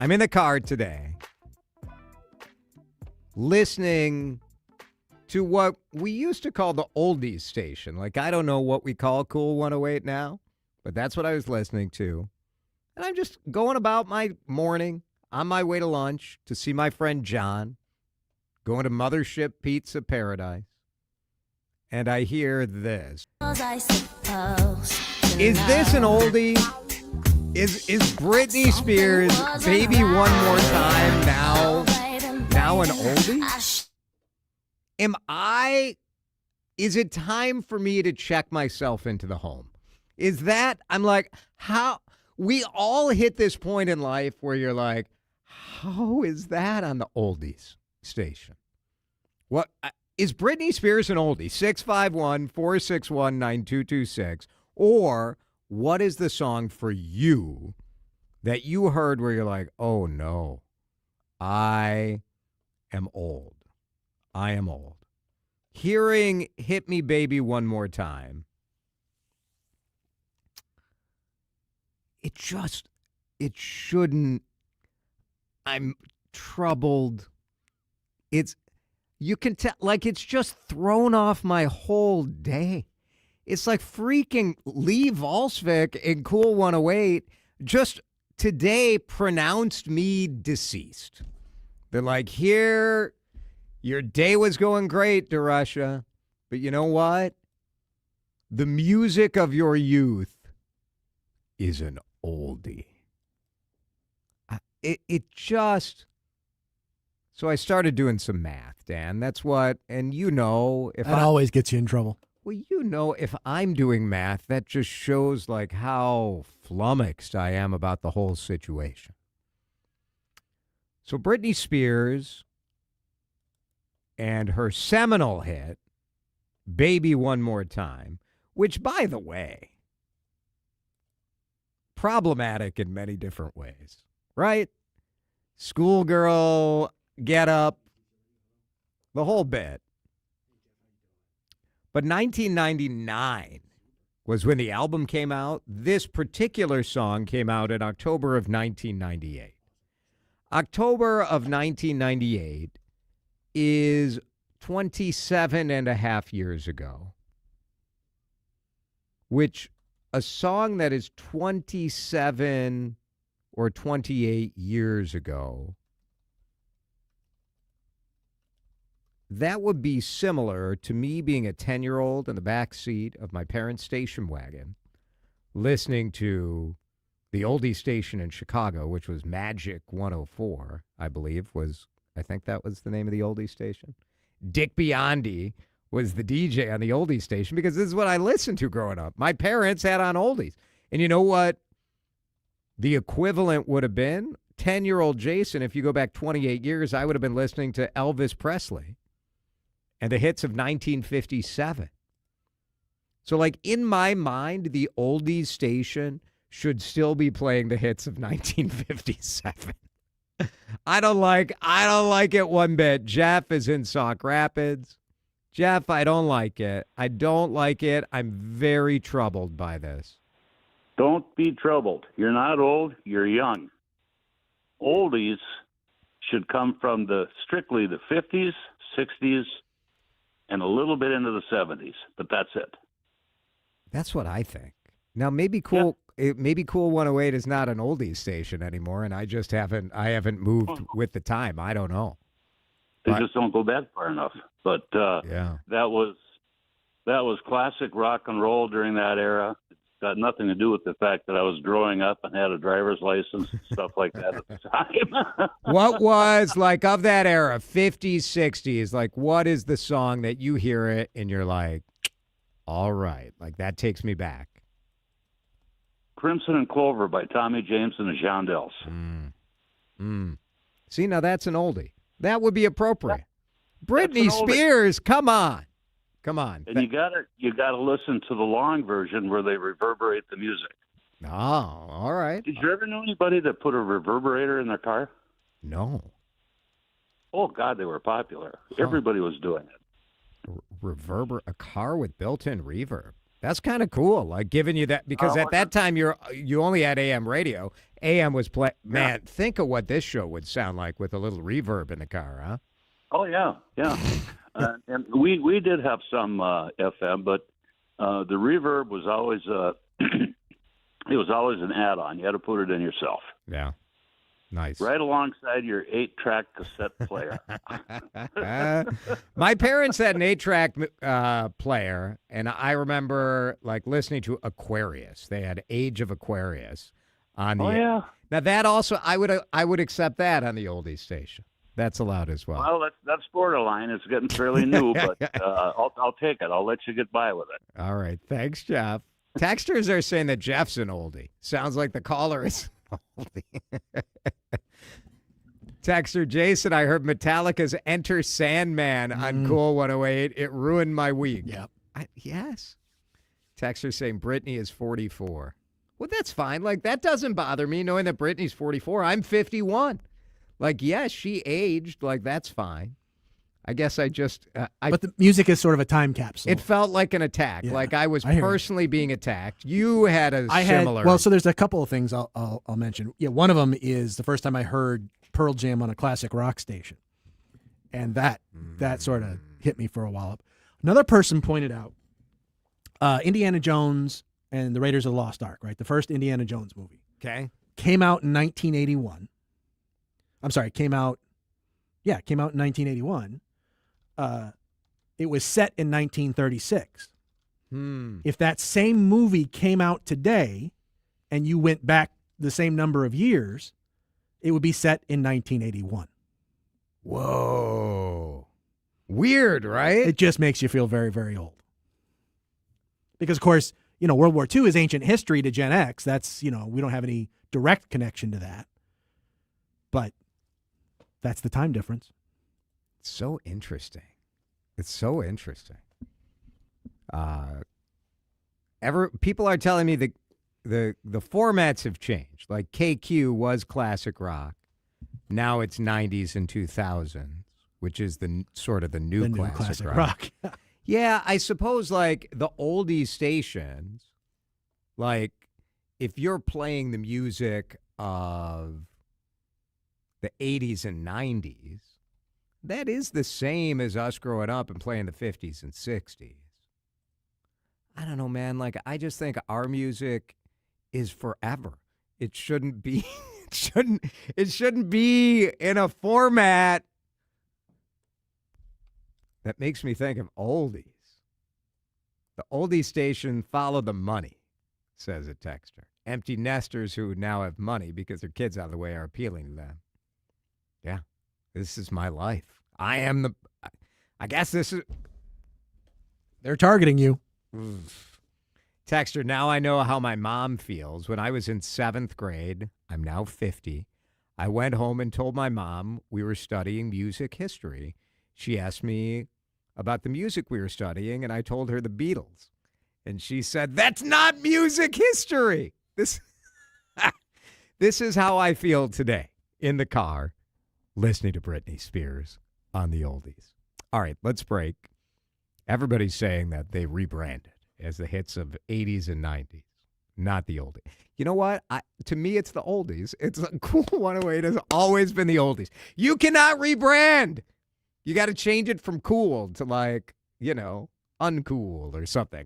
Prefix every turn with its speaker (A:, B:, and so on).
A: I'm in the car today listening to what we used to call the Oldie station. Like, I don't know what we call KOOL 108 now, but that's what I was listening to. And I'm just going about my morning on my way to lunch to see my friend John, going to Mothership Pizza Paradise. And I hear this. Is this an oldie? Is Britney Spears' Baby One More Time now an oldie? Is it time for me to check myself into the home? I'm like, how? We all hit this point in life where you're like, how is that on the oldies station? What is Britney Spears an oldie? 651-461-9226. Or what is the song for you that you heard where you're like, oh no, I am old. I am old. Hearing Hit Me Baby One More Time, it shouldn't. I'm troubled. You can tell, like, it's just thrown off my whole day. It's like freaking Lee Volsvik in KOOL 108 just today pronounced me deceased. They're like, here, your day was going great, DeRusha, but you know what? The music of your youth is an oldie. So I started doing some math, Dan. That's what, and that
B: always gets you in trouble.
A: Well, if I'm doing math, that just shows like how flummoxed I am about the whole situation. So Britney Spears and her seminal hit, Baby One More Time, which, by the way, problematic in many different ways, right? Schoolgirl, get up, the whole bit. But 1999 was when the album came out. This particular song came out in October of 1998. October of 1998 is 27 and a half years ago, which a song that is 27 or 28 years ago, that would be similar to me being a 10-year-old in the back seat of my parents' station wagon, listening to the oldie station in Chicago, which was Magic 104, I think that was the name of the oldie station. Dick Biondi was the DJ on the oldie station because this is what I listened to growing up. My parents had on oldies. And you know what the equivalent would have been? 10-year-old Jason, if you go back 28 years, I would have been listening to Elvis Presley and the hits of 1957. So, like, in my mind, the oldies station should still be playing the hits of 1957. I don't like it one bit. Jeff is in Sauk Rapids. Jeff, I don't like it. I'm very troubled by this.
C: Don't be troubled. You're not old. You're young. Oldies should come from strictly the 50s, 60s, and a little bit into the 70s, but that's it.
A: That's what I think. Now, maybe KOOL 108 is not an oldies station anymore, and I haven't moved with the time. I don't know.
C: They just don't go that far enough. But
A: yeah,
C: that was classic rock and roll during that era. It's got nothing to do with the fact that I was growing up and had a driver's license and stuff like that at the time.
A: What was, like, of that era, 50s, 60s, like, what is the song that you hear it and you're like, all right, like, that takes me back?
C: Crimson and Clover by Tommy James and the Shondells.
A: See, now that's an oldie. That would be appropriate. Britney Spears, come on. And
C: you gotta listen to the long version where they reverberate the music.
A: Oh, all right.
C: Did you ever know anybody that put a reverberator in their car?
A: No.
C: Oh God, they were popular. Everybody was doing it.
A: A car with built-in reverb. That's kind of cool. Like, giving you that, because at that time you only had AM radio, AM was play. Man, think of what this show would sound like with a little reverb in the car, huh?
C: Oh yeah, yeah. And we did have some FM, but the reverb was always it was always an add-on. You had to put it in yourself.
A: Yeah. Nice.
C: Right alongside your 8-track cassette player.
A: My parents had an 8-track player, and I remember like listening to Aquarius. They had Age of Aquarius on the.
C: Oh yeah.
A: Now that also I would accept that on the oldie station. That's allowed as well.
C: Well, that's borderline. It's getting fairly new, but I'll take it. I'll let you get by with it.
A: All right. Thanks, Jeff. Texters are saying that Jeff's an oldie. Sounds like the caller is an oldie. Texter Jason, I heard Metallica's Enter Sandman on KOOL 108. It ruined my week.
B: Yep.
A: Yes. Texter saying Britney is 44. Well, that's fine. Like, that doesn't bother me knowing that Britney's 44. I'm 51. Like, yes, she aged. Like, that's fine. I guess I just...
B: but the music is sort of a time capsule.
A: It felt like an attack.
B: Yeah,
A: like I was personally being attacked. You had a similar...
B: Well, so there's a couple of things I'll mention. Yeah, one of them is the first time I heard Pearl Jam on a classic rock station. And that sort of hit me for a wallop. Another person pointed out Indiana Jones and the Raiders of the Lost Ark, right? The first Indiana Jones movie.
A: Okay.
B: Came out in 1981. I'm sorry, came out in 1981. It was set in 1936. If that same movie came out today and you went back the same number of years, it would be set in 1981.
A: Whoa. Weird, right?
B: It just makes you feel very, very old. Because, of course, World War II is ancient history to Gen X. That's, we don't have any direct connection to that. But that's the time difference.
A: So interesting. It's so interesting. People are telling me the formats have changed. Like KQ was classic rock. Now it's 90s and 2000s, which is the sort of the new classic rock. Yeah, I suppose like the oldie stations, like if you're playing the music of the 80s and 90s, that is the same as us growing up and playing the 50s and 60s. I don't know, man. Like, I just think our music is forever. It shouldn't be, it shouldn't be in a format that makes me think of oldies. The oldie station follow the money, says a texter. Empty nesters who now have money because their kids out of the way are appealing to them. Yeah. This is my life. I guess this is...
B: They're targeting you.
A: Texter, now I know how my mom feels. When I was in 7th grade, I'm now 50, I went home and told my mom we were studying music history. She asked me about the music we were studying, and I told her the Beatles. And she said, that's not music history. This is how I feel today in the car, listening to Britney Spears on the oldies. All right, let's break. Everybody's saying that they rebranded as the hits of 80s and 90s, not the oldies. You know what? To me, it's the oldies. It's a KOOL 108 has always been the oldies. You cannot rebrand. You got to change it from cool to uncool or something.